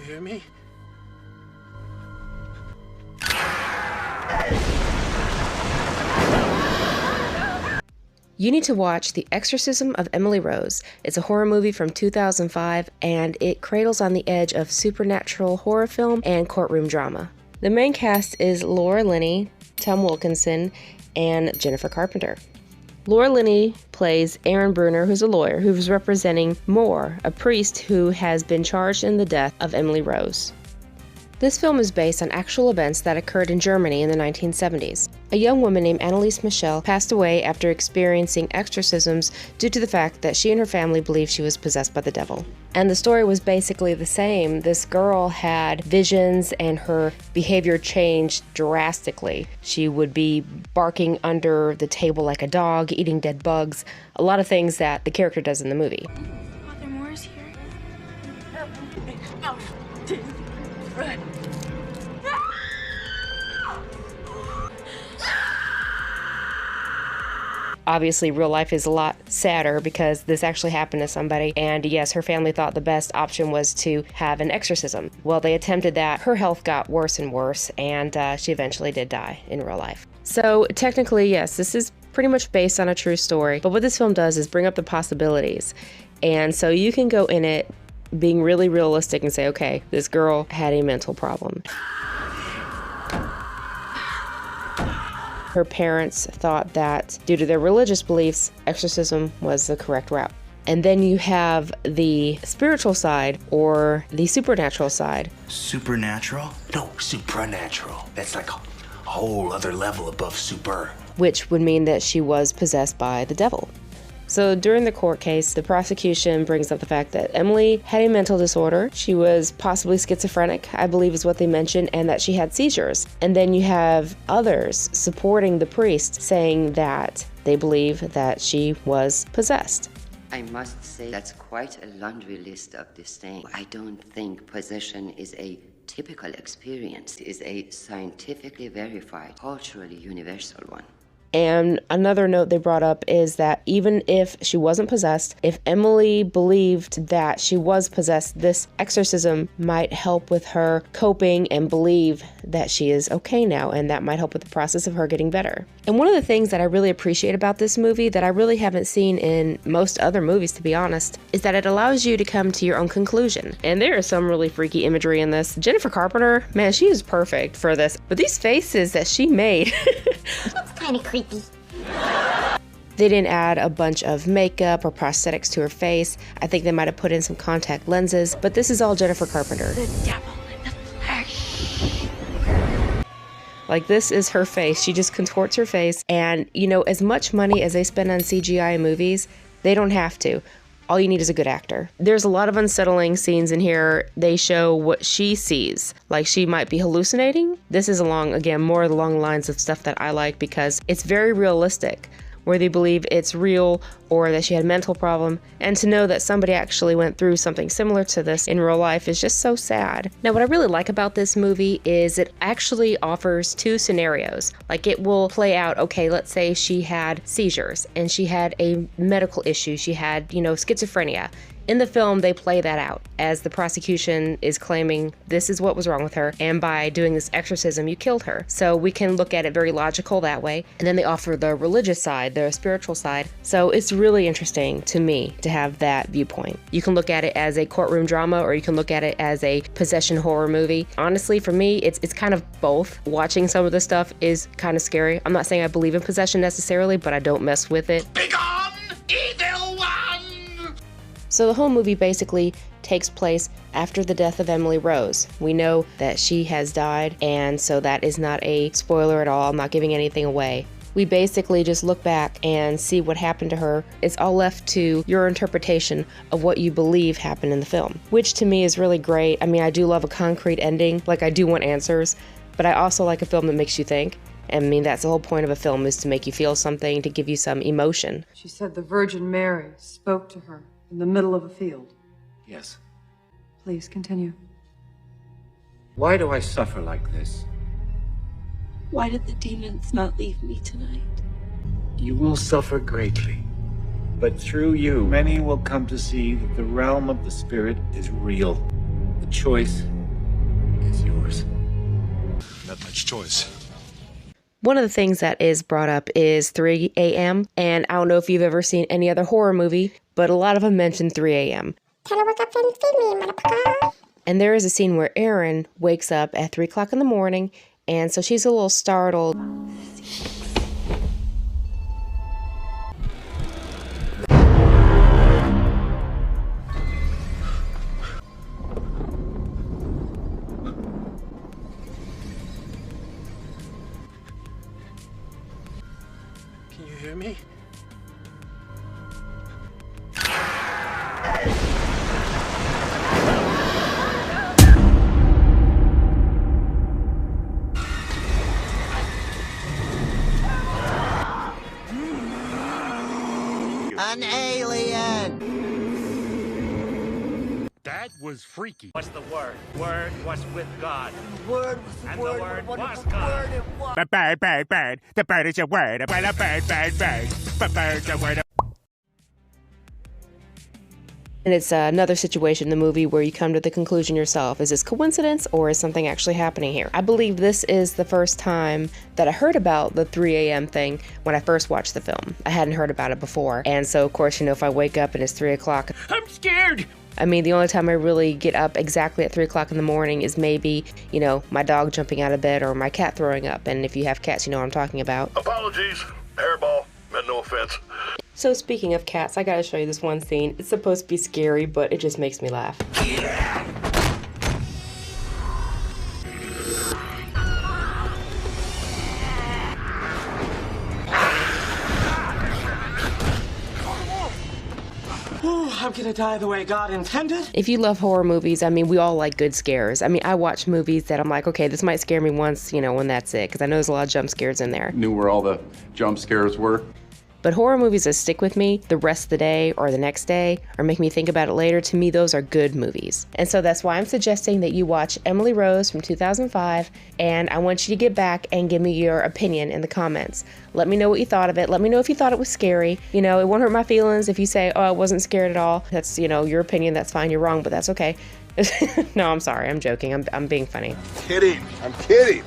hear me? You need to watch The Exorcism of Emily Rose. It's a horror movie from 2005, and it cradles on the edge of supernatural horror film and courtroom drama. The main cast is Linney, Tom Wilkinson, and Jennifer Carpenter. Linney plays Erin, who's a lawyer who's representing Moore, a priest who has been charged in the death of Emily Rose. This film is based on actual events that occurred in Germany in the 1970s. A young woman named Anneliese Michel passed away after experiencing exorcisms due to the fact that she and her family believed she was possessed by the devil. And the story was basically the same. This girl had visions and her behavior changed drastically. She would be barking under the table like a dog, eating dead bugs, a lot of things that the character does in the movie. Father Moore's here. Obviously, real life is a lot sadder because this actually happened to somebody, and yes, her family thought the best option was to have an exorcism. Well, they attempted that. Her health got worse and worse, and she eventually did die in real life. So technically, yes, this is pretty much based on a true story, but what this film does is bring up the possibilities. And so you can go in it being really realistic and say, okay, this girl had a mental problem. Her parents thought that due to their religious beliefs, exorcism was the correct route. And then you have the spiritual side or the supernatural side. Supernatural? No, supranatural. That's like a whole other level above super. Which would mean that she was possessed by the devil. So during the court case, the prosecution brings up the fact that Emily had a mental disorder. She was possibly schizophrenic, I believe is what they mentioned, and that she had seizures. And then you have others supporting the priest saying that they believe that she was possessed. I must say that's quite a laundry list of disdain. I don't think possession is a typical experience. It is a scientifically verified, culturally universal one. And another note they brought up is that even if she wasn't possessed, if Emily believed that she was possessed, this exorcism might help with her coping and believe that she is okay now, and that might help with the process of her getting better. And one of the things that I really appreciate about this movie that I really haven't seen in most other movies, to be honest, is that it allows you to come to your own conclusion. And there is some really freaky imagery in this. Jennifer Carpenter, man, she is perfect for this. But these faces that she made... That's kind of creepy. They didn't add a bunch of makeup or prosthetics to her face. I think they might have put in some contact lenses, but this is all Jennifer Carpenter. The devil in the flesh. Like, this is her face. She just contorts her face. And, you know, as much money as they spend on CGI in movies, they don't have to. All you need is a good actor. There's a lot of unsettling scenes in here. They show what she sees. Like, she might be hallucinating. This is again, more along the lines of stuff that I like because it's very realistic, where they believe it's real or that she had a mental problem. And to know that somebody actually went through something similar to this in real life is just so sad. Now, what I really like about this movie is it actually offers two scenarios. Like, it will play out, okay, let's say she had seizures and she had a medical issue. She had, schizophrenia. In the film, they play that out as the prosecution is claiming this is what was wrong with her, and by doing this exorcism, you killed her. So we can look at it very logical that way. And then they offer the religious side, the spiritual side. So it's really interesting to me to have that viewpoint. You can look at it as a courtroom drama, or you can look at it as a possession horror movie. Honestly, for me, it's kind of both. Watching some of this stuff is kind of scary. I'm not saying I believe in possession necessarily, but I don't mess with it. Begone, evil one! So the whole movie basically takes place after the death of Emily Rose. We know that she has died, and so that is not a spoiler at all. I'm not giving anything away. We basically just look back and see what happened to her. It's all left to your interpretation of what you believe happened in the film, which to me is really great. I mean, I do love a concrete ending, like I do want answers, but I also like a film that makes you think. I mean, that's the whole point of a film, is to make you feel something, to give you some emotion. She said the Virgin Mary spoke to her in the middle of a field. Yes. Please continue. Why do I suffer like this? Why did the demons not leave me tonight? You will suffer greatly, but through you, many will come to see that the realm of the spirit is real. The choice It's yours. Not much choice. One of the things that is brought up is 3 a.m. And I don't know if you've ever seen any other horror movie, but a lot of them mention 3 a.m. And there is a scene where Erin wakes up at 3 o'clock in the morning, and so she's a little startled. Can you hear me? An alien! That was freaky. What's the word? Word was with God. Word was the And word. the word What was the God. word it was. The bird. The bird is a word. The bird. The bird's a word. And it's another situation in the movie where you come to the conclusion yourself. Is this coincidence or is something actually happening here? I believe this is the first time that I heard about the 3 a.m. thing when I first watched the film. I hadn't heard about it before. And so, of course, if I wake up and it's 3 o'clock, I'm scared. I mean, the only time I really get up exactly at 3 o'clock in the morning is maybe, my dog jumping out of bed or my cat throwing up. And if you have cats, you know what I'm talking about. Apologies. Hairball. Meant no offense. So speaking of cats, I gotta show you this one scene. It's supposed to be scary, but it just makes me laugh. I'm gonna die the way God intended. If you love horror movies, I mean, we all like good scares. I mean, I watch movies that I'm like, okay, this might scare me once, when that's it, because I know there's a lot of jump scares in there. Knew where all the jump scares were. But horror movies that stick with me the rest of the day or the next day or make me think about it later, to me, those are good movies. And so that's why I'm suggesting that you watch Emily Rose from 2005, and I want you to get back and give me your opinion in the comments. Let me know what you thought of it. Let me know if you thought it was scary. It won't hurt my feelings if you say, oh, I wasn't scared at all. That's, your opinion. That's fine. You're wrong, but that's okay. No, I'm sorry. I'm joking. I'm being funny. I'm kidding.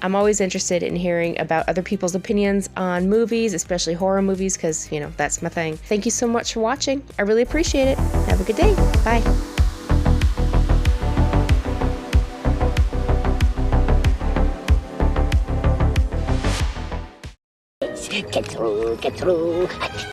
I'm always interested in hearing about other people's opinions on movies, especially horror movies, because, that's my thing. Thank you so much for watching. I really appreciate it. Have a good day. Bye. Get through.